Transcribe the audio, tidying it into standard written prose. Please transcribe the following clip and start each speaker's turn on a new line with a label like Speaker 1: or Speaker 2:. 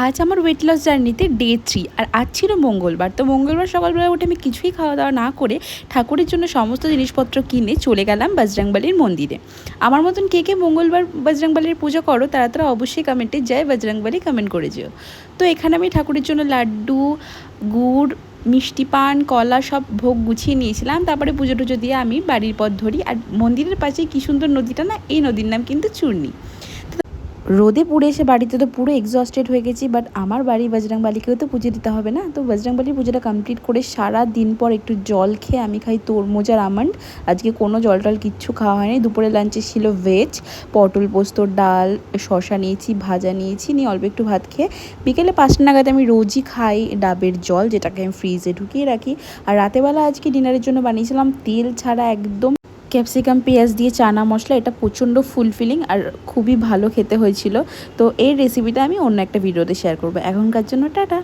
Speaker 1: আজ আমার weight loss জার্নিতে ডে 3 আর আজ ছিল মঙ্গলবার। তো মঙ্গলবার সকালবেলা উঠে আমি কিছুই খাওয়া দাওয়া না করে ঠাকুরের জন্য সমস্ত জিনিসপত্র কিনে চলে গেলাম বজরংবলীর মন্দিরে। আমার মতন কে কে মঙ্গলবার বজরংবলীর পুজো করো তারা তারা অবশ্যই কমেন্টে জয় বজরংবলী কমেন্ট করে যেও। তো এখানে আমি ঠাকুরের জন্য লাড্ডু, গুড়, মিষ্টি পান, কলা সব ভোগ গুছিয়ে নিয়েছিলাম। তারপরে পুজো টুজো দিয়ে আমি বাড়ির পথ ধরি। আর মন্দিরের পাশেই কী সুন্দর নদীটা না, এই নদীর নাম কিন্তু চূর্ণী। রোদে পুড়ে এসে বাড়িতে তো পুরো এক্সস্টেড হয়ে গেছি, বাট আমার বাড়ি বজরংবলীকেও তো পুজো দিতে হবে না। তো বজরংবলীর পুজোটা কমপ্লিট করে সারা দিন পর একটু জল খেয়ে আমি খাই তরমুজ আর আমন্ড। আজকে কোনো জল টল কিচ্ছু খাওয়া হয়নি। দুপুরে লাঞ্চে ছিল ভেজ, পটল পোস্ত, ডাল, শশা নিয়েছি, ভাজা নিয়েছি, নিয়ে অল্প একটু ভাত খেয়ে বিকেলে 5টা নাগাদ আমি রোজই খাই ডাবের জল, যেটাকে আমি ফ্রিজে ঢুকিয়ে রাখি। আর রাতেবেলা আজকে ডিনারের জন্য বানিয়েছিলাম তেল ছাড়া একদম ক্যাপসিকাম পেঁয়াজ দিয়ে চানা মশলা। এটা প্রচণ্ড ফুলফিলিং আর খুবই ভালো খেতে হয়েছিল। তো এই রেসিপিটা আমি অন্য একটা ভিডিওতে শেয়ার করবো। এখনকার জন্য টাটা।